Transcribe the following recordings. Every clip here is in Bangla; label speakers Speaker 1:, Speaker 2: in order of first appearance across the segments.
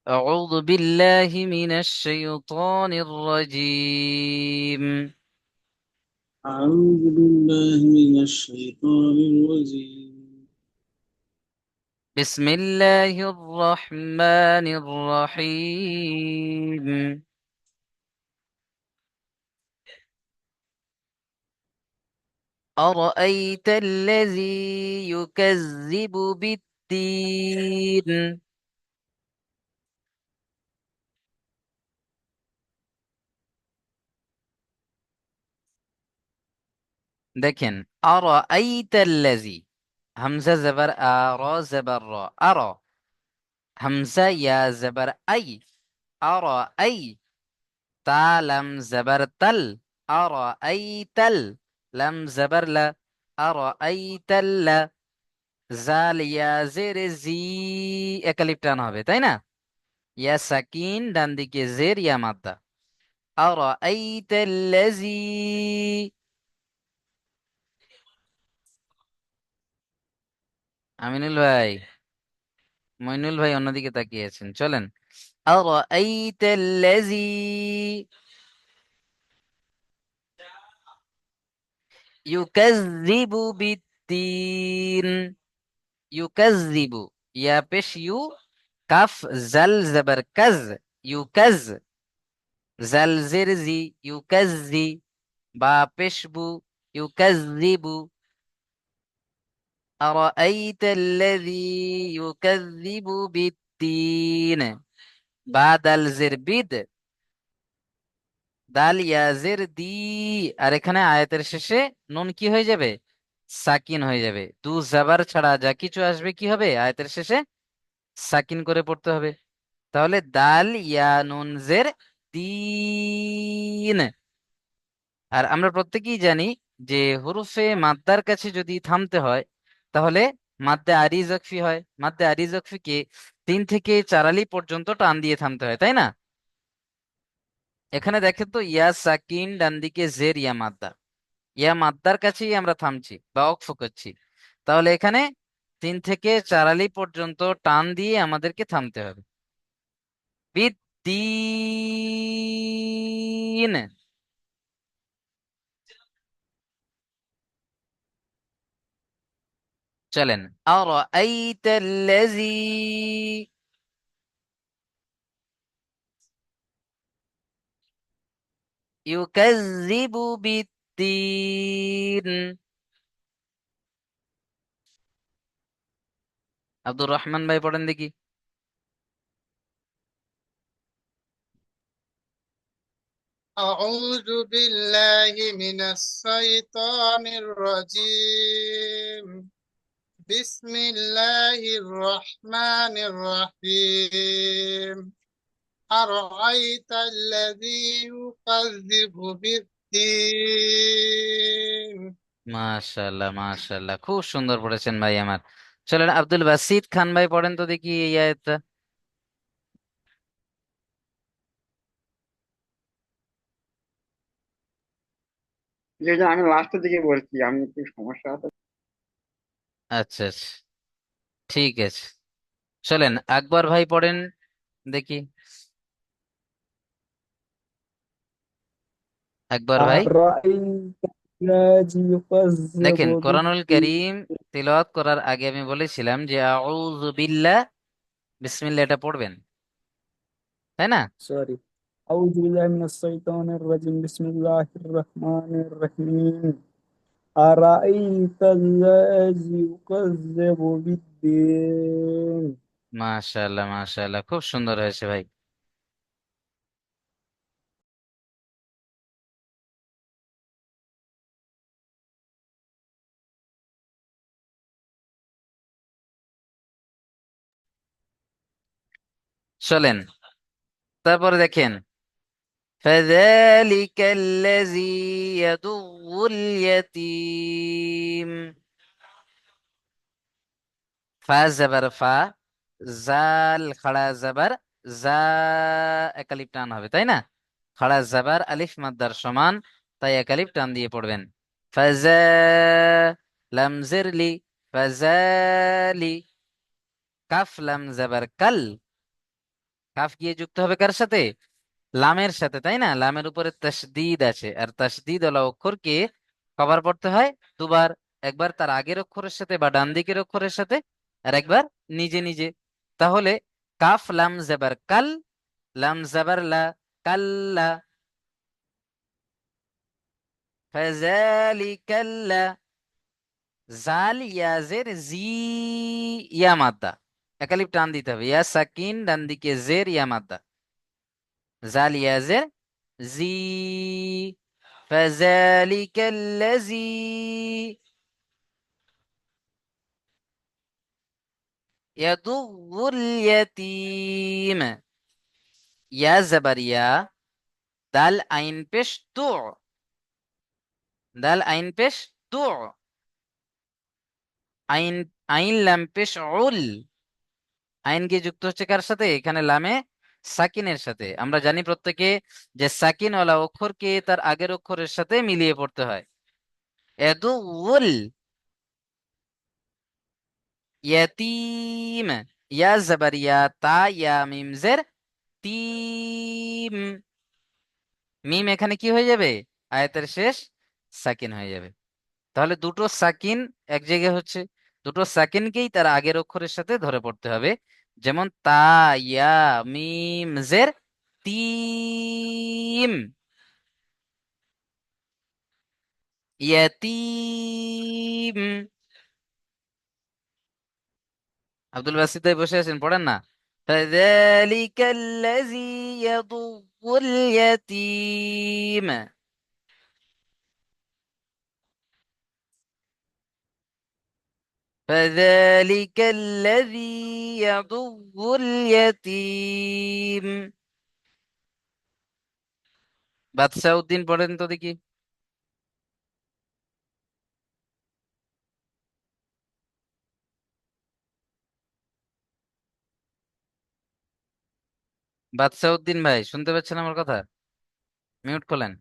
Speaker 1: أعوذ بالله من الشيطان الرجيم.
Speaker 2: أعوذ بالله من الشيطان الرجيم.
Speaker 1: بسم الله الرحمن الرحيم. أرأيت الذي يكذب بالدين؟ দেখেন, أرأيت الذي همزة زبر را زبر را همزة يا زبر أي أرأي تا لم زبر تل أرأيت لم زبر لا أرأيت জাল ইয়া জের জি একালিপ টান হবে, তাই না? ইয়া সাকিন ডান দিকে জের ইয়া মাদ্দা। আরাআইতাল্লাযী, আমিনুল ভাই, মইনুল ভাই অন্যদিকে তাকিয়ে আছেন, চলেন। আরাআইতাল্লাযী ইউকাযযিবু বিদ্দীন। ইউকাযযিবু, ইয়া পেশ ইউ, কাফ জাল জবর কাজ, ইউকাজ, জাল জের জি, ইউকাজ্জি, বা পেশবু, ইউকাযযিবু। أرأيت الذي يكذب بالدين؟ بعد الزر بيد দাল ইয়াজের দি। আর এখানে আয়াতের শেষে নুন কি হয়ে যাবে? সাকিন হয়ে যাবে। দু জাবার ছাড়া যা কিছু আসবে কি হবে আয়াতের শেষে? সাকিন করে পড়তে হবে। তাহলে দাল ইয়া নুন জের দিন। আর আমরা প্রত্যেকেই জানি যে হুরুফে মাদ্দার কাছে যদি থামতে হয় তাহলে মাদ্দে আরি জকফি হয়। মাদ্দে আরি জকফিকে 3 থেকে 4 আলি পর্যন্ত টান দিয়ে থামতে হয়, তাই না? এখানে দেখেন তো, ইয়া সাকিন ডান দিকে জের ইয়া মাদ্দা, ইয়া মাদ্দার কাছেই আমরা থামছি বা অক্ফ করছি। তাহলে এখানে 3 থেকে 4 আলি পর্যন্ত টান দিয়ে আমাদেরকে থামতে হবে। বিদ্দিন। চলেন। আরাআইতাল্লাযী ইউকাযযিবু বিদ্দীন। আব্দুর রহমান ভাই পড়েন দেখি।
Speaker 3: أعوذ بالله من الشيطان الرجيم. بسم الله الرحمن الرحيم. أرأيت الذي يكذب بالدين؟
Speaker 1: মাশাআল্লাহ, মাশাআল্লাহ, খুব সুন্দর পড়েছেন ভাই আমার। চলেন, আব্দুল বাসিত খান ভাই পড়েন তো দেখি এই আয়াতটা।
Speaker 4: যেটা আমি লাস্টের দিকে বলছি, আমি একটু সমস্যা আছে।
Speaker 1: আচ্ছা আচ্ছা, ঠিক আছে। চলেন, আকবর ভাই পড়েন দেখি। আকবর ভাই,
Speaker 5: أرأيت الذي يكذب
Speaker 1: দেখেন কোরআনুল
Speaker 5: بالدين.
Speaker 1: কারীম তিলাওয়াত করার আগে আমি বলেছিলাম যে আউযু বিল্লাহ বিসমিল্লাহ এটা পড়বেন, তাই না?
Speaker 5: سوري. أعوذ بالله من الشيطان الرجيم. بسم الله الرحمن الرحيم. أرأيت الذي يكذب بالدين؟
Speaker 1: মাশাআল্লাহ, মাশাআল্লাহ, খুব সুন্দর হয়েছে ভাই। চলেন, তারপরে দেখেন, فذلك الذي يدع اليتيم। ফা জবর ফা, জাল খাড়া জবর জা, একালিপ টান হবে, তাই না? খাড়া জবর আলিফ মাদ্দার সমান, তাই একালিপ টান দিয়ে পড়বেন। ফাজা, লাম জিরলি, ফাজালি, কাফ লাম জবর কাল, কাফ গিয়ে যুক্ত হবে কার সাথে? লামের সাথে, তাই না? লামের উপরে তাসদিদ আছে, আর তাসদিদ ওয়ালা অক্ষরকে কবার পড়তে হয়? দুবার। একবার তার আগের অক্ষরের সাথে বা ডান দিকের অক্ষরের সাথে, আর একবার নিজে নিজে। তাহলে কাফ লাম জবর কাল, লাম জবর লা, কাল্লা। ফাযালিকাল্লা। জাল ইয়াজের জি, ইয়া মাদ্দা, একালিপ টান দিতে হবে। ইয়া সাকিন ডান দিকে, জের ইয়া মাদ্দা। জাল ইয়াজের জি। ফাযালিকাল্লাযী। ইয়াদুল ইয়াতীম। ইয়া জবর ইয়া, দাল আইন পেশ তু, দাল আইন পেশ তু, আইন, আইন লাম পেশ উল। আইন গিয়ে যুক্ত হচ্ছে কার সাথে? এখানে লামে সাকিনের সাথে। আমরা জানি প্রত্যেকে যে সাকিনওয়ালা অক্ষরকে তার আগের অক্ষরের সাথে মিলিয়ে পড়তে হয়। ইয়াদুল ইয়াতীম। ইয়া জবর ইয়া, তা ইয়া মিম জের তিম। মিম এখানে কি হয়ে যাবে? আয়াতের শেষ সাকিন হয়ে যাবে। তাহলে দুটো সাকিন এক জায়গায় হচ্ছে, দুটো সাকিনকেই তার আগের অক্ষরের সাথে ধরে পড়তে হবে। যেমন তা ইয়া মিম জের তিম, ইয়াতিম। আব্দুল বাসিত ভাই বসে আছেন, পড়েন না। فذلك الذي يضر اليتيم. فذلك الذي يضر اليتيم. বাদশাউদ্দিন পড়েন তো দেখি। বাদশাউদ্দিন ভাই শুনতে পাচ্ছেন আমার কথা? মিউট করলেন,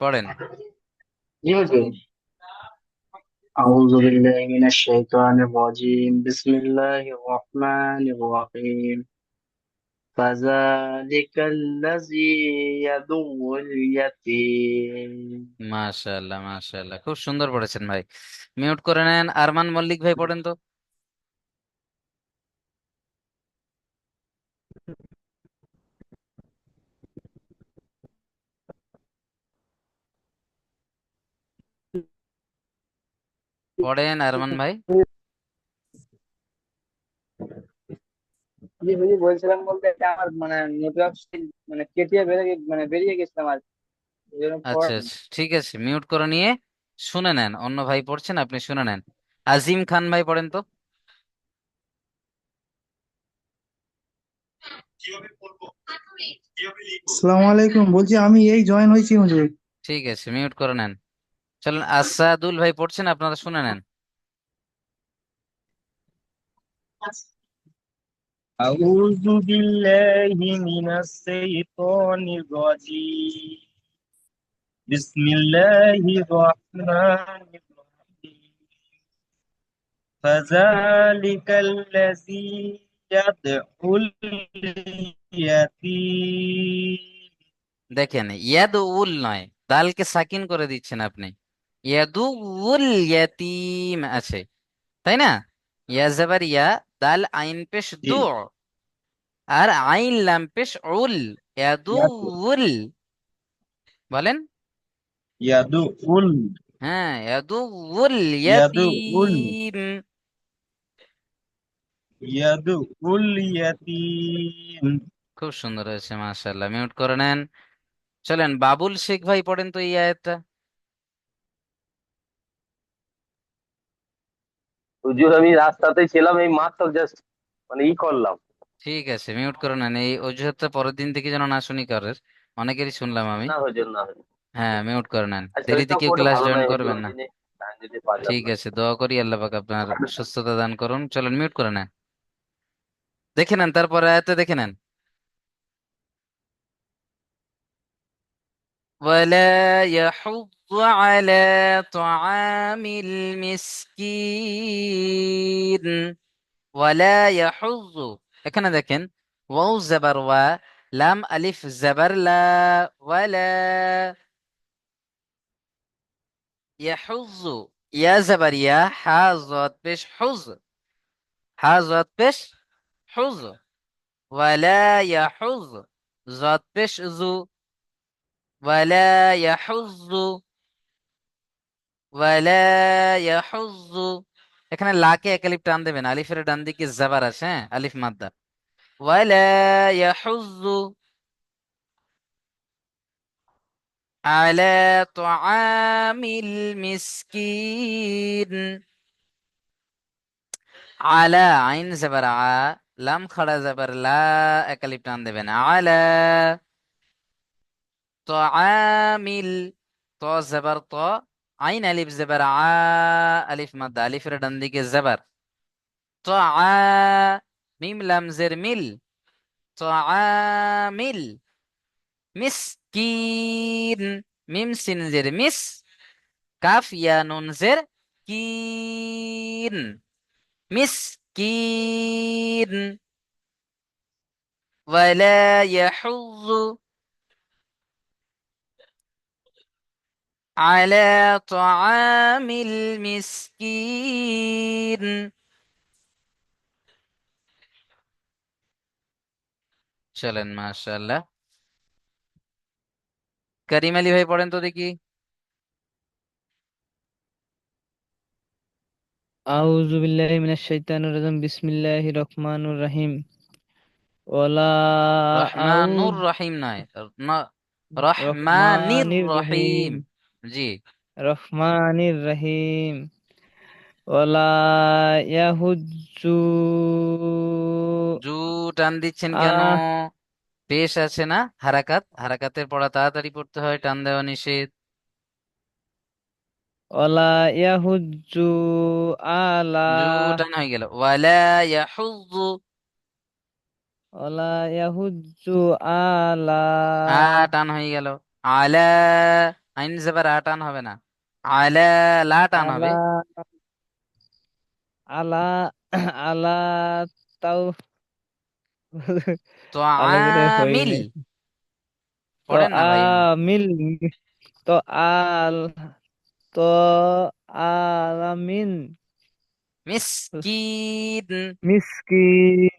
Speaker 1: পড়েন।
Speaker 4: জি হুজুর। আউযু বিল্লাহি মিনাশ শাইতানির রাজীম। বিসমিল্লাহির রহমানির রহিম। ফাযালিকাল্লাযী ইয়াদুল ইয়াতীম।
Speaker 1: মাশাআল্লাহ মাশাআল্লাহ, খুব সুন্দর পড়েছেন ভাই। মিউট করে নেন। আরমান মল্লিক ভাই পড়েন তো। পড়েন আরমান ভাই।
Speaker 5: জি হুজুর, বলছিলাম বলতে এটা আমার মানে নেটওয়ার্ক মানে কেটে বেরিয়ে গেছিলাম আর কি, এই জন্য পড়া
Speaker 1: আচ্ছা
Speaker 5: হয়নি।
Speaker 1: আচ্ছা, ঠিক আছে, মিউট করে নিয়ে শুনে নেন। অন্য ভাই পড়ছেন, আপনি শুনে নেন। আজিম খান ভাই পড়েন তো।
Speaker 6: আসসালামু আলাইকুম, বলছি আমি এই জয়েন হয়েছি হুজুর।
Speaker 1: ঠিক আছে, মিউট করে নেন। চলেন, আসাদুল ভাই পড়ছেন, আপনারা শুনে নেন।
Speaker 7: أعوذ بالله من الشيطان الرجيم. بسم الله الرحمن الرحيم. فذلك الذي يدعو اليتيم.
Speaker 1: দেখেন, ইয়াদু উল নয়, দালকে সাকিন করে দিচ্ছেন আপনি। ইয়াদু উল ইয়াতিম আছে, তাই না? ইয়া জাবার ইয়া, দাল আইন পেশ দু, আর আইন লাম পেশ উল। ইয়াদু উল, বলেন।
Speaker 7: يدعو
Speaker 1: হ্যাঁ, ইয়াদু উল
Speaker 7: يدعو
Speaker 1: ইয়াতিম।
Speaker 7: يدعو اليتيم.
Speaker 1: খুব সুন্দর হয়েছে, মাশাআল্লাহ। মিউট করে নেন। চলেন, বাবুল শেখ ভাই পড়েন তো এই আয়াতটা।
Speaker 8: হুজুর আমি রাস্তাতেই ছিলাম, এই মাত্র জাস্ট মানে করলাম।
Speaker 1: ঠিক আছে, মিউট করে নেন। এই অজুহাতটা পরের দিন থেকে যেন না শুনি কারোর, অনেকেরই শুনলাম আমি।
Speaker 8: না হুজুর, না হুজুর।
Speaker 1: হ্যাঁ, মিউট করে নেন।
Speaker 8: আর
Speaker 1: দেরিতে
Speaker 8: শরীরটা
Speaker 1: কেউ
Speaker 8: খুব একটা
Speaker 1: ক্লাস
Speaker 8: ভালো
Speaker 1: জয়েন
Speaker 8: নয় হুজুর,
Speaker 1: করবেন
Speaker 8: ওই
Speaker 1: না।
Speaker 8: জন্য টাইম দিতে পারলাম
Speaker 1: ঠিক
Speaker 8: না।
Speaker 1: আছে, দোয়া করি আল্লাহ পাক আপনার সুস্থতা দান করুন। চলেন, মিউট করে নেন। দেখে নেন, তারপরে আয়াতে দেখে নেন। ولا يحض على طعام المسكين. ওয়ালা ইয়াহুজ্জু, এখানে দেখেন ওয়াও জবর ওয়া, লাম আলিফ জবর লা, ওয়ালা ইয়াহুজ্জু, ইয়া জবর ইয়া, হা জদ পেশ হুজ, হা জদ পেশ হুজ, ওয়ালা ইয়াহুজ, জদ পেশ জু, ওয়ালা ইয়াহুজ্জু, ওয়ালা ইয়াহুজ্জু। এখানে লাকে এক আলিফ টান দেবেন, আলিফের ডান দিকে জবর আছে, হ্যাঁ, আলিফ মাদ্দা। ওয়ালা ইয়াহুজ্জু আলা তুআমিল মিসকিন, আলা আইন জবর আ, লাম খাড়া জবর লা, এক আলিফ টান দেবেন, আলা তুআমিল, তো জবর তো, আইন আলিফ জবর আ, আলিফ মাদ্দা, আলিফের ডান দিকে জবর, তো আ, মিম লাম জের মিল, তো আমিল, মিসকিন, মিম সিন জের মিস, কাফ ইয়া নুন জের কিন, মিসকিন। ওয়ালা ইয়াহুজ্জু আলা তুআমিল মিসকিন। চলেন, মাশাআল্লাহ। করিম আলী ভাই পড়েন তো দেখি।
Speaker 5: আউযু বিল্লাহি মিনাশ শাইতানির রাজিম বিসমিল্লাহির রহমানির রহিম ওয়ালা আউ
Speaker 1: রহমানুর রহিম নয়, রহমানির
Speaker 5: রহমানির রহিম
Speaker 1: রহিম। জি।
Speaker 5: রহমানির রহিম ওয়ালা ইয়াহুজ্জু
Speaker 1: জু টান দিচ্ছেন কেন?
Speaker 5: আহ
Speaker 1: পেশ আছে না, হারাকাত, হারাকাতের পড়া তাড়াতাড়ি পড়তে হয়, টান দেওয়া নিষেধ।
Speaker 5: ওয়ালা ইয়াহুজ্জু আলা
Speaker 1: জু টান হয়ে গেল, ওয়ালা ইয়াহুজ্জু,
Speaker 5: ওয়ালা ইয়াহুজ্জু আলা
Speaker 1: আ টান হয়ে গেল, আলা আইন জবর আ টান হবে না, আলা লা টান হবে,
Speaker 5: আলা আলা আলা তাও
Speaker 1: তো
Speaker 5: ভালো করে হই
Speaker 1: আমিল,
Speaker 5: নাই তো
Speaker 1: পড়েন না ভাই।
Speaker 5: আমিল তো আল তো আলামিন
Speaker 1: মিসকিন,
Speaker 5: মিসকিন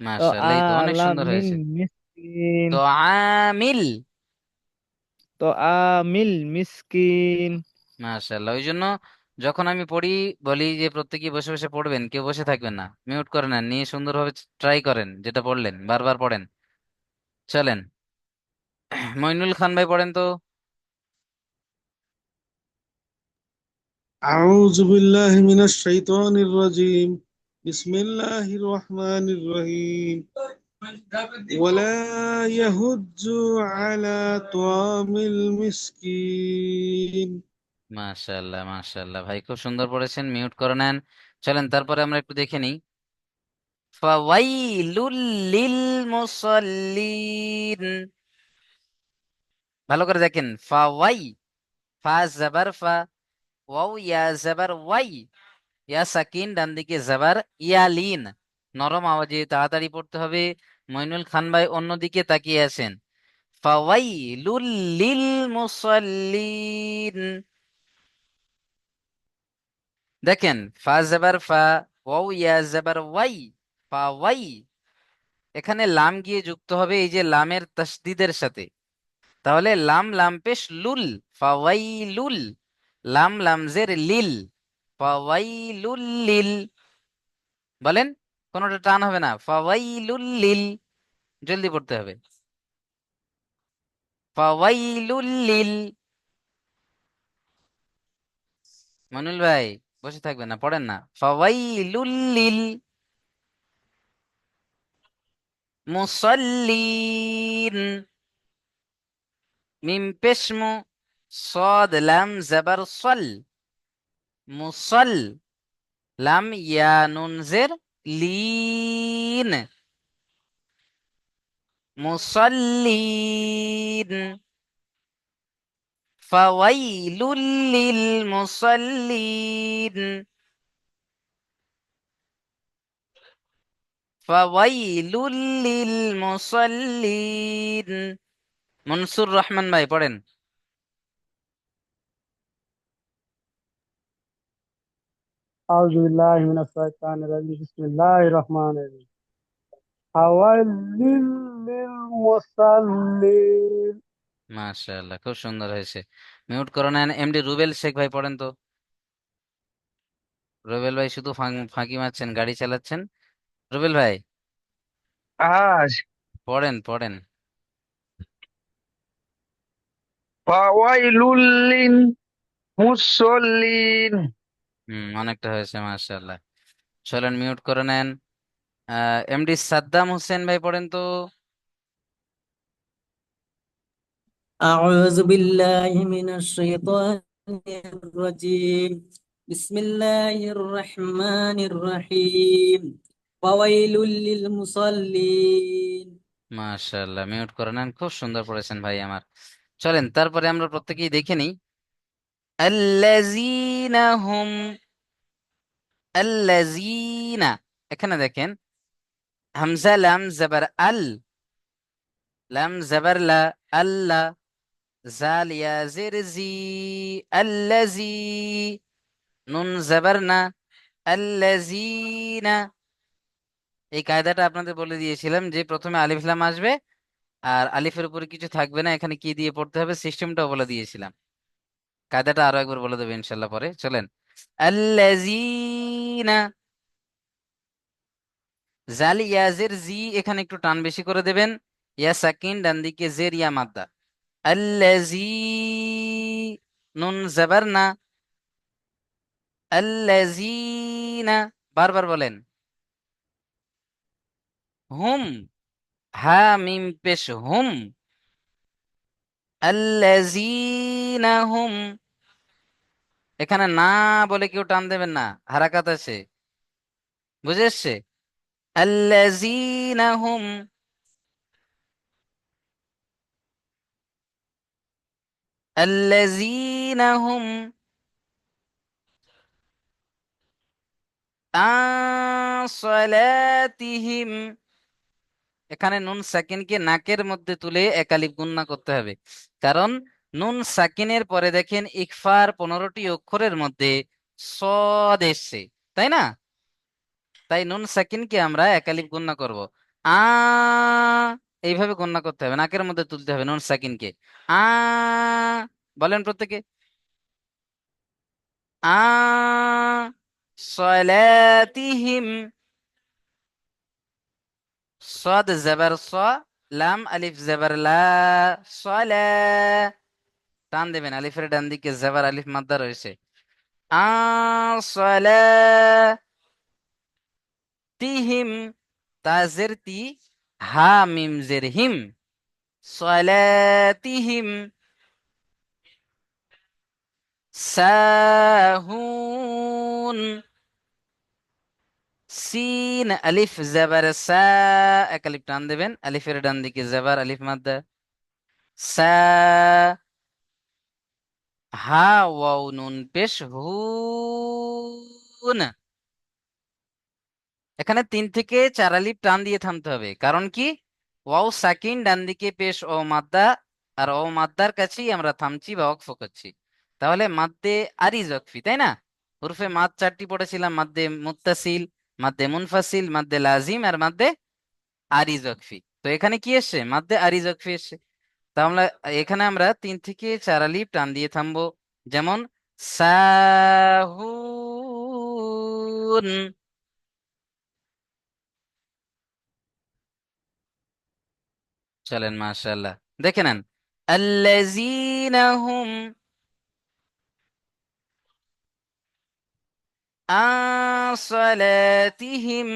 Speaker 5: তো
Speaker 1: মাশাআল্লাহ, এই তো অনেক সুন্দর
Speaker 5: আলামিন
Speaker 1: হয়েছে।
Speaker 5: মিসকিন
Speaker 1: তো আমিল,
Speaker 5: তো আমিল মিসকিন
Speaker 1: মাশাআল্লাহ। ওই জন্য যখন আমি পড়ি বলি যে প্রত্যেকেই বসে বসে পড়বেন, কেউ বসে থাকবেন না, মিউট করে নেন, নিয়ে সুন্দরভাবে ট্রাই করেন, যেটা পড়লেন বারবার পড়েন। চলেন, মইনুল খান ভাই পড়েন তো।
Speaker 2: أعوذ بالله من الشيطان الرجيم بسم الله الرحمن الرحيم ولا يهج على طعام المسكين
Speaker 1: মাশাআল্লাহ, মাশাআল্লাহ ভাই, খুব সুন্দর পড়েছেন, মিউট করে নেন। চলেন, তারপরে আমরা একটু দেখে নিই। ফাওয়াইলুল লিল মুসাল্লিন, ভালো করে দেখেন, ফাওয়াই, ফা জবর ফা, ওয়াও ইয়া জবর ওয়াই, ইয়া সাকিন ডান দিকে জবর, ইয়া লিন, নরম আওয়াজে তাড়াতাড়ি পড়তে হবে। মইনুল খান ভাই অন্যদিকে তাকিয়ে আছেন। ফাওয়াইলুল লিল মুসাল্লিন, দেখেন, ফা জবর ফা, ওয়াও ইয়া জবর ওয়াই, ফাওয়াই, এখানে লাম গিয়ে যুক্ত হবে এই যে লামের তাসদিদের সাথে, তাহলে লাম লাম পেশ লুল, ফাওয়াইলুল, লাম লামজের লিল, ফাওয়াইলুল লিল, বলেন, কোনোটা টান হবে না, ফাওয়াইলুল লিল, জলদি পড়তে হবে, ফাওয়াইলুল লিল। মনুল ভাই বসে থাকবেন না, পড়েন না, ফাওয়াইলুল লিল মুসাল্লিন, মিম পেশ মু, صاد লাম জবর সল, মুসল, লাম ইয়া নুন জের লিন, মুসাল্লিন, ফাওয়াইলুল লিল মুসাল্লিন। ফাওয়াইলুল লিল মুসাল্লিন। মনসুর রহমান ভাই পড়েন।
Speaker 6: আউযু বিল্লাহি মিনাশ শাইতানির রাজিম বিসমিল্লাহির রহমানির রহিম ফাওয়াইলিল লিল মুসাল্লিন।
Speaker 1: মাশাআল্লাহ, খুব সুন্দর হয়েছে। মিউট করে নেন। এমডি রুবেল শেখ ভাই পড়েন তো। রুবেল ভাই শুধু ফাঁকি মারছেন, গাড়ি চালাচ্ছেন। রুবেল ভাই
Speaker 7: আজ
Speaker 1: পড়েন পড়েন।
Speaker 7: ফাওয়াইলুল লিল মুসল্লিন।
Speaker 1: অনেকটা হয়েছে, মাশাআল্লাহ। চলেন মিউট করে নেন। এমডি সাদ্দাম হোসেন ভাই পড়েন তো।
Speaker 9: أعوذ بالله من الشيطان الرجيم بسم الله الرحمن الرحيم فويل للمصلين
Speaker 1: মাশাআল্লাহ, মিউট করে নেন। খুব সুন্দর পড়েছেন ভাই আমার। চলেন তারপরে আমরা প্রত্যেকেই দেখে নিই। আল্লাযীনা হুম, আল্লাযীনা, এখানে দেখেন হামজা লাম জবর আল, লাম জবর লা, আল্লাহ, জাল ইয়া জের জি, আল্লাযী, নুন জবর না, আল্লাযীনা। এই কায়দাটা আপনাদের বলে দিয়েছিলাম যে প্রথমে আলিফ লাম আসবে আর আলিফের উপরে কিছু থাকবে না, এখানে কি দিয়ে পড়তে হবে সিস্টেমটাও বলে দিয়েছিলাম। কায়দাটা আরো একবার বলে দেবো ইনশাল্লাহ পরে। চলেন। আল্লাযীনা, জাল ইয়াজের জি, এখানে একটু টান বেশি করে দেবেন। ইয়া সাকিন ডান দিকে, জের ইয়া মাদ্দা। আল্লাযী, নুন জবর না, আল্লাযীনা, বারবার বলেন। হুম, হা মিম পেশ হুম, আল্লাযীনা হুম। এখানে না বলে কেউ টান দেবেন না, হারাকাত আছে, বুঝে এসছে? আল্লাযীনা হুম, আল্লাযীনা হুম আন সালাতিহিম। এখানে নুন সাকিনকে নাকের মধ্যে তুলে একালিফ গুণনা করতে হবে, কারণ নুন সাকিনের পরে দেখেন ইকফার 15টি অক্ষরের মধ্যে সদ এসছে, তাই না? তাই নুন সাকিনকে আমরা একালিফ গুণনা করব। আ, এইভাবে গণনা করতে হবে, নাকের মধ্যে তুলতে হবে নুন সাকিনকে। আ, বলেন প্রত্যেকে। আ সলাতিহিম, صاد زبر صا، লাম আলিফ জবর লা, সলা, টান দেবেন আলিফের ডান দিকে, জবর আলিফ মাদ্দা রয়েছে। আ সলাতিহিম, তা জের তি, হা মিম জের হিম, সলাতিহিম। সাহুন, সিন আলিফ জবর সা, এক আলিফ টান দেবেন, আলিফের ডান দিকে জবর আলিফ মাদ্দা, সা, হা ওয়াও নুন পেশ হুন। এখানে 3 থেকে 4 আলিফ টান দিয়ে থামতে হবে, কারণ কি ওয়াও সাকিন ডান দিকে পেশ ও মাদ্দা, আর ও মাদ্দার কাছেই আমরা থামছি বা ওয়াকফ করছি। তাহলে মাদ্দে আরিজ ওয়াকফি, তাই না? হুরফে মাদ 4টি পড়েছিলাম, মাদ্দে মুত্তাসিল, মাদ্দে মুনফাসিল, মাদ্দে লাজিম আর মাদ্দে আরিজ ওয়াকফি। তো এখানে কি এসছে? মাদ্দে আরিজ ওয়াকফি এসছে। তা আমরা এখানে আমরা 3 থেকে 4 আলিফ টান দিয়ে থামবো, যেমন সাহুন। চলেন মাশাআল্লাহ, দেখে নেন। আল্লাযীনা হুম আন সালাতিহিম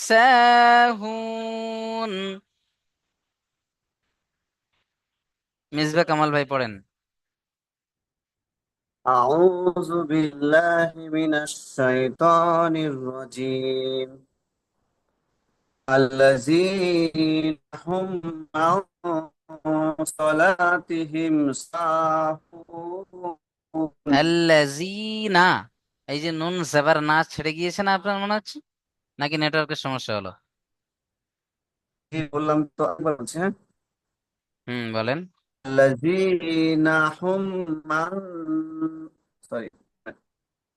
Speaker 1: সাহুন। মিসবা কামাল ভাই পড়েন।
Speaker 10: أعوذ بالله من الشيطان الرجيم الذين هم عن صلاتهم ساهون
Speaker 1: আল্লাযীনা, এই যে নুন জেবার না ছেড়ে গিয়েছে না আপনার মনে হচ্ছে, নাকি নেটওয়ার্কের সমস্যা হলো?
Speaker 10: বললাম তো, একবার বলছি, হ্যাঁ।
Speaker 1: বলেন।
Speaker 10: الذين هم عن sorry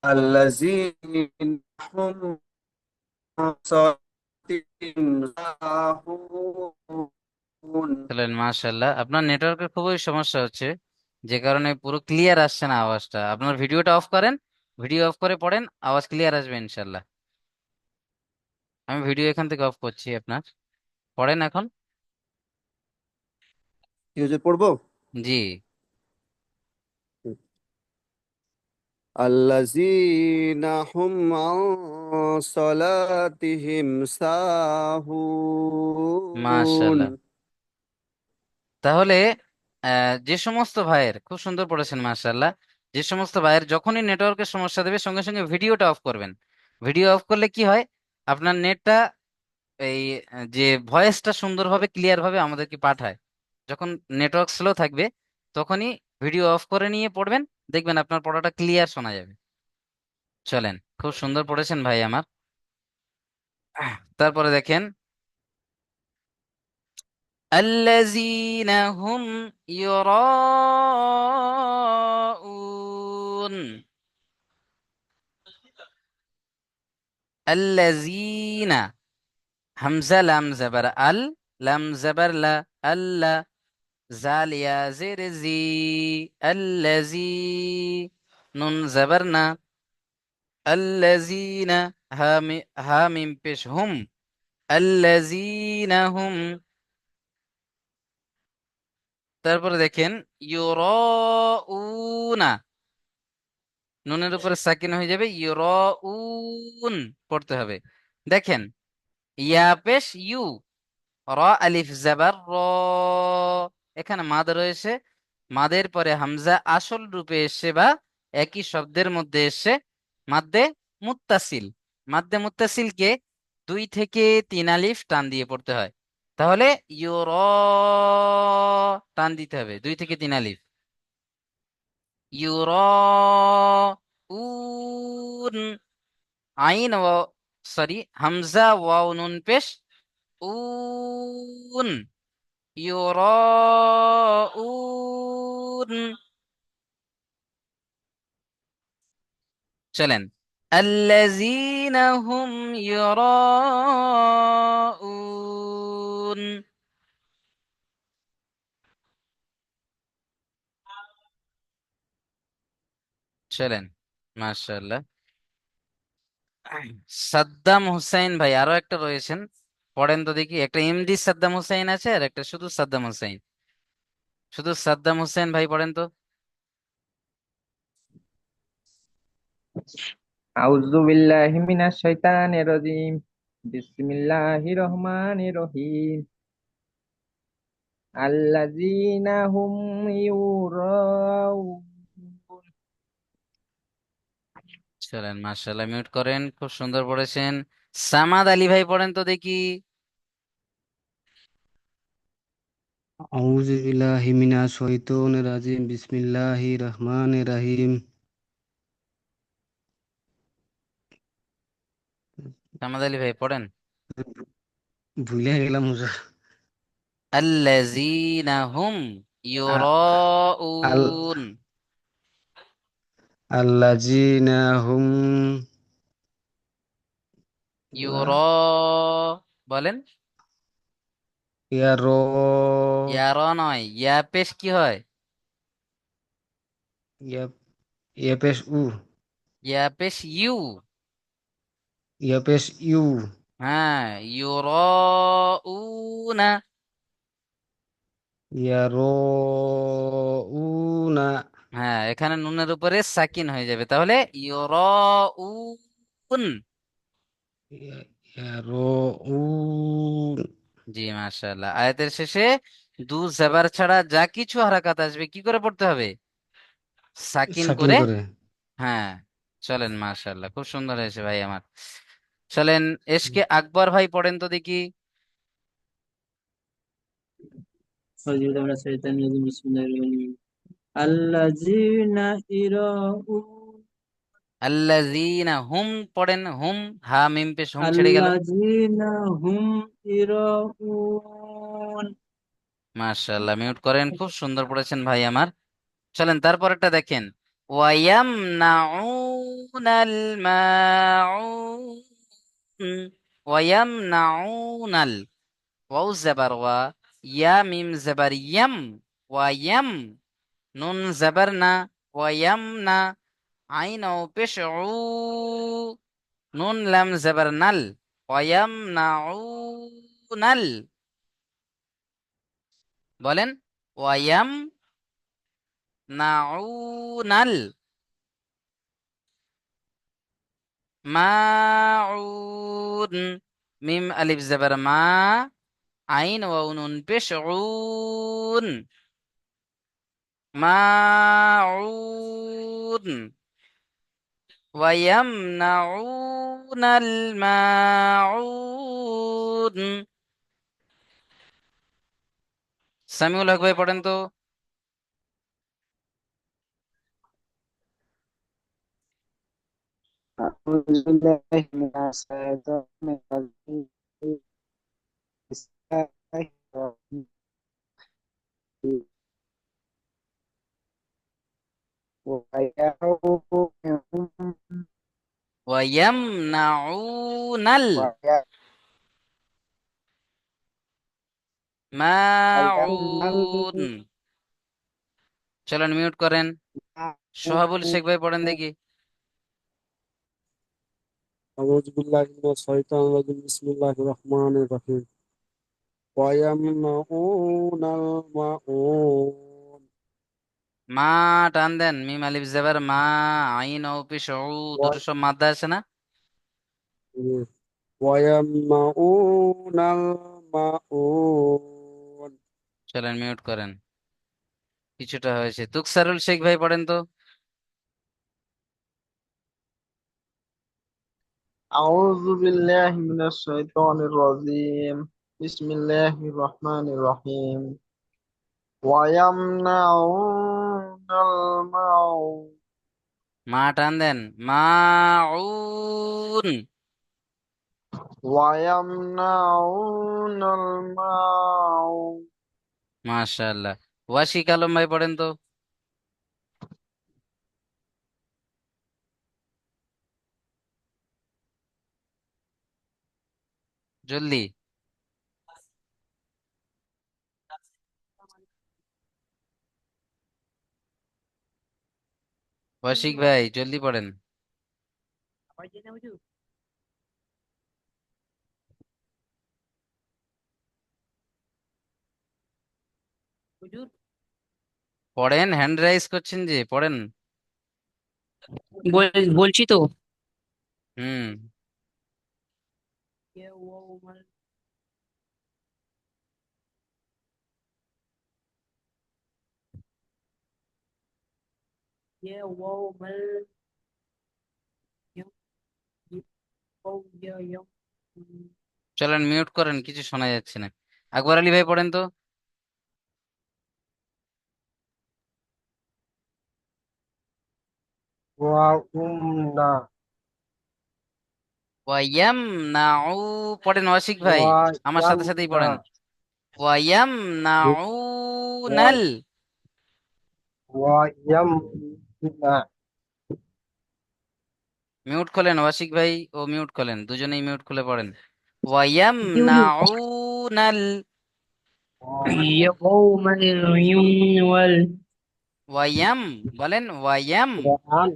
Speaker 10: الذين هم عن صلاتهم ساهون।
Speaker 1: চলেন, মাশাআল্লাহ। আপনার নেটওয়ার্কের খুবই সমস্যা হচ্ছে, যে কারণে পুরো ক্লিয়ার আসছে না আওয়াজটা। আপনার ভিডিওটা অফ করেন, ভিডিও অফ করে পড়েন, আওয়াজ ক্লিয়ার আসবে ইনশাল্লাহ। আমি ভিডিও এখান থেকে অফ করছি আপনার, পড়েন এখন।
Speaker 10: কি হচ্ছে, পড়বো?
Speaker 1: জি।
Speaker 10: الذين هم عن صلاتهم ساهون।
Speaker 1: মাশাআল্লাহ। তাহলে যে সমস্ত ভাইয়ের, খুব সুন্দর পড়েছেন মাশাআল্লাহ, যে সমস্ত ভাইয়ের যখনই নেটওয়ার্কের সমস্যা দেবে সঙ্গে সঙ্গে ভিডিওটা অফ করবেন। ভিডিও অফ করলে কি হয়, আপনার নেটটা এই যে ভয়েসটা সুন্দরভাবে ক্লিয়ার ভাবে আমাদেরকে পাঠায়। যখন নেটওয়ার্ক স্লো থাকবে তখনই ভিডিও অফ করে নিয়ে পড়বেন, দেখবেন আপনার পড়াটা ক্লিয়ার শোনা যাবে। চলেন, খুব সুন্দর পড়েছেন ভাই আমার। তারপরে দেখেন, الذين هم يراءون. الذين، همزة لام زبر لام زبر لا زال يا زير زي الذي، نون زبرنا. الذين، ها ميم پیش هم. الذين هم. তারপরে দেখেন ইউরাউনা, নুনের উপরে সাকিন হয়ে যাবে, ইউরাউন পড়তে হবে। দেখেন, ইয়া পেশ ইউ, র আলিফ জাবার র, এখানে মাদ রয়েছে, মাদের পরে হামজা আসল রূপে এসে বা একই শব্দের মধ্যে এসে মাদ্দে মুত্তাসিল। মাদ্দে মুত্তাসিলকে 2 থেকে 3 আলিফ টান দিয়ে পড়তে হয়। তাহলে ইউর, টান দিতে হবে 2 থেকে 3 আলিফ। ইউর উন, আইন সরি, হামজা ওয়াও নুন পেশ উন, ইউরাউন। চলেন, الذين هم يراءون। চলেন, মাশাআল্লাহ। সাদ্দাম হুসাইন ভাই আরো একটা রয়েছেন, পড়েন তো দেখি। একটা এমডি সাদ্দাম হুসাইন আছে আর একটা শুধু সাদ্দাম হুসাইন। শুধু সাদ্দাম হুসাইন ভাই পড়েন তো।
Speaker 5: আউযু বিল্লাহি মিনাশ শাইতানির রাজিম। বিসমিল্লাহির রহমানির রহিম। আল্লাযীনা হুম ইউরাউন।
Speaker 1: চলেন, মাশাআল্লাহ, মিউট করেন, খুব সুন্দর পড়েছেন। সামাদ আলী ভাই পড়েন তো দেখি।
Speaker 6: أعوذ بالله من الشيطان الرجيم بسم الله الرحمن الرحيم
Speaker 1: সামাদ আলী ভাই পড়েন।
Speaker 6: ভুলে গেলাম হুজুর।
Speaker 1: الذين هم
Speaker 6: আ- আল
Speaker 1: يراءون।
Speaker 6: আল্লাযীনা হুম
Speaker 1: বলেন।
Speaker 6: ইয়ার
Speaker 1: ইয়া র নয়, ইয়া পেশ কি হয়?
Speaker 6: ইয়া ইয়াপেশ উ
Speaker 1: ইয়া পেশ ইউ।
Speaker 6: ইয়াপেশ ইউ
Speaker 1: হ্যাঁ, ইউরাউনা।
Speaker 6: ইয়ারউনা
Speaker 1: হ্যাঁ, এখানে নুনের উপরে সাকিন হয়ে যাবে, তাহলে ইউরাউন।
Speaker 6: ইয়ারউন।
Speaker 1: জি, মাশাআল্লাহ। আয়াতের শেষে দু জেবার ছাড়া যা কিছু হারাকাত আসবে কি করে পড়তে হবে? সাকিন
Speaker 6: সাকিন
Speaker 1: করে।
Speaker 6: করে।
Speaker 1: হ্যাঁ। চলেন, মাশাআল্লাহ, খুব সুন্দর হয়েছে ভাই আমার। চলেন, এসকে আকবর ভাই পড়েন তো দেখি।
Speaker 9: বিসমিল্লাহির রহমানির রহিম। আল্লাযীনা ইরাউ
Speaker 1: আল্লাযীনা হুম পড়েন, হুম, হা মিম পেশ হুম ছেড়ে গেল।
Speaker 9: আল্লাযীনা হুম ইরাউন।
Speaker 1: মাশাআল্লাহ, মিউট করেন, খুব সুন্দর পড়েছেন ভাই আমার। চলেন তারপরেরটা দেখেন। ওয়ায়ামনাউনাল মাউন, ওয়ায়ামনাউনাল, ওয়াও জাবার ওয়া, ইয়া মিম জাবার ইয়াম, ওয়ায়াম, নুন জাবার না, ওয়ায়াম না, আইন ও পেশ উ, নুন লাম জাবার নাল, ওয়ায়ামনাউনাল, বলেন ওয়ায়ামনাউনাল মাউন, মিম আলিফ জাবার মা, আইন ওয়াও নুন পেশ উন, মাউন, ওয়ায়ামনাউনাল মাউন। সামিউল হক ভাই পড়েন তো।
Speaker 5: أعوذ بالله من الشيطان الرجيم بسم الله الرحمن الرحيم
Speaker 1: ওয়ায়ামনাউনাল মাউন।
Speaker 5: ويمنعون
Speaker 1: চলেন মিউট করেন। সোহাবুল শেখ ভাই পড়েন দেখি।
Speaker 6: أعوذ بالله من الشيطان الرجيم بسم الله الرحمن الرحيم ويمنعون الماعون
Speaker 1: মা টান দেন, মিম আলিফ জাবার মা, আইন ও পেশ উ, দুটো সব মাদ্দা আছে না?
Speaker 6: ويمنعون الماعون
Speaker 1: চলেন মিউট করেন, কিছুটা হয়েছে। তুকসারুল শেখ ভাই পড়েন তো।
Speaker 3: أعوذ بالله من الشيطان الرجيم بسم الله الرحمن الرحيم ويمنعون الماعون
Speaker 1: মা টান দেন, মাউন।
Speaker 3: ويمنعون الماعون
Speaker 1: মাশাআল্লাহ। ওয়াশিক আলম ভাই পড়েন তো। জলদি, ওয়াশিক ভাই জলদি পড়েন। পড়েন, হ্যান্ড রাইজ করছেন যে, পড়েন।
Speaker 9: বলছি তো।
Speaker 1: হুম। চলেন মিউট করেন, কিছু শোনা যাচ্ছে না। আকবর আলী ভাই পড়েন তো।
Speaker 6: وأمنا
Speaker 1: ওয়াইয়াম নাউ, পড়েন ওয়াশিক ভাই, আমার সাথে সাথেই
Speaker 6: ويمنع
Speaker 1: পড়েন। ওয়াইয়াম নাউ নাল,
Speaker 6: ويمنع
Speaker 1: মিউট খোলেন ওয়াশিক ভাই, ও মিউট খোলেন, দুজনেই মিউট খুলে পড়েন। ওয়াইয়াম নাউ নাল,
Speaker 9: يوم اليوم
Speaker 1: ওয়াইয়াম, বলেন ওয়াইয়াম
Speaker 6: وأن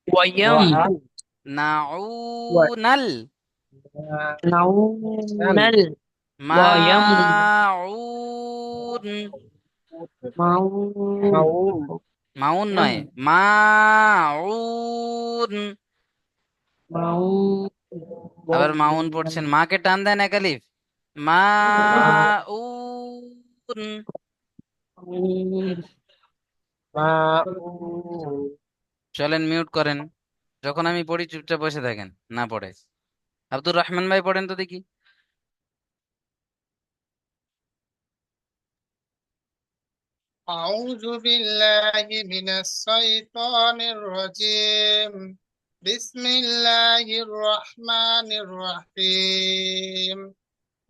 Speaker 9: ويم
Speaker 6: وأن
Speaker 1: নাউ নাল
Speaker 9: نون ويم
Speaker 1: মাউন,
Speaker 9: مون
Speaker 6: وأن
Speaker 1: মাউন নয়, মাউন।
Speaker 9: مون
Speaker 1: আবার মাউন পড়ছেন, মাকে টান দেন একালিফ, মাউন। চলেন মিউট করেন, যখন আমি পড়ি চুপচাপ বসে থাকেন, না পড়ে। আব্দুর রহমান ভাই পড়েন তো দেখি।
Speaker 3: أعوذ بالله من الشيطان الرجيم بسم الله الرحمن الرحيم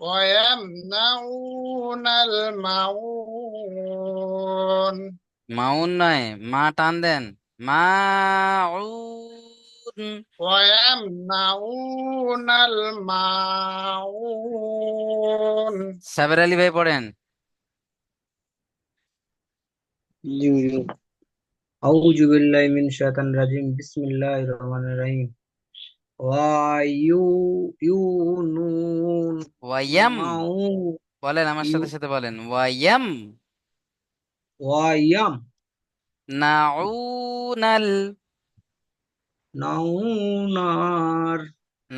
Speaker 3: ويمنعون الماعون
Speaker 1: মাউন নয়, মা টান দেন, মাউন।
Speaker 3: ويمنعون الماعون
Speaker 1: সাবের আলী ভাই পড়েন।
Speaker 5: জি হুজুর। আউযু বিল্লাহি মিনাশ শাইতানির রাজিম। বিসমিল্লাহির রহমানির রহিম। ইউনুন
Speaker 1: ওয়াইয়াম,
Speaker 5: মাউ
Speaker 1: বলেন আমার
Speaker 5: ইউ
Speaker 1: সাথে সাথে বলেন, ওয়াইয়াম
Speaker 5: ওয়ায়াম
Speaker 1: নাউনাল,
Speaker 5: নাউনার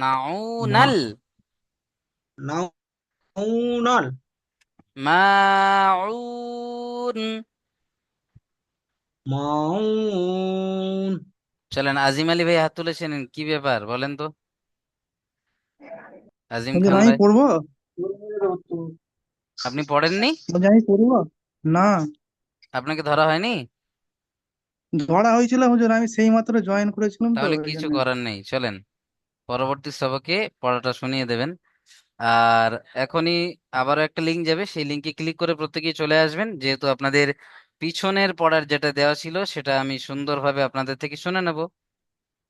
Speaker 5: মা
Speaker 1: নাউনাল
Speaker 5: নাউনাল
Speaker 1: মাউন।
Speaker 5: মাউন।
Speaker 1: চলেন, আজিম আলী ভাই হাত তুলেছেন, কি ব্যাপার বলেন তো? আজিম
Speaker 6: হুজুর
Speaker 1: খান
Speaker 6: আমি
Speaker 1: ভাই,
Speaker 6: পড়বো?
Speaker 1: আপনি পড়েননি?
Speaker 6: বলছি আমি পড়বো? না,
Speaker 1: আপনাকে ধরা হয়নি?
Speaker 6: ধরা হয়েছিল হুজুর, আমি সেই মাত্র জয়েন করেছিলাম তো
Speaker 1: তাহলে
Speaker 6: ওই
Speaker 1: কিছু
Speaker 6: জন্য।
Speaker 1: করার নেই, চলেন পরবর্তী সবকে পড়াটা শুনিয়ে দেবেন। আর এখনই আবারও একটা লিঙ্ক যাবে, সেই লিঙ্কে ক্লিক করে প্রত্যেকেই চলে আসবেন, যেহেতু আপনাদের পিছনের পড়ার যেটা দেওয়া ছিল সেটা আমি সুন্দরভাবে আপনাদের থেকে শুনে নেব,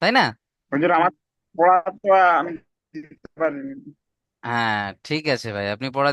Speaker 1: তাই না?
Speaker 3: হুজুর আমার পড়া তো আমি দিতে পারিনি।
Speaker 1: হ্যাঁ ঠিক আছে ভাই, আপনি পড়া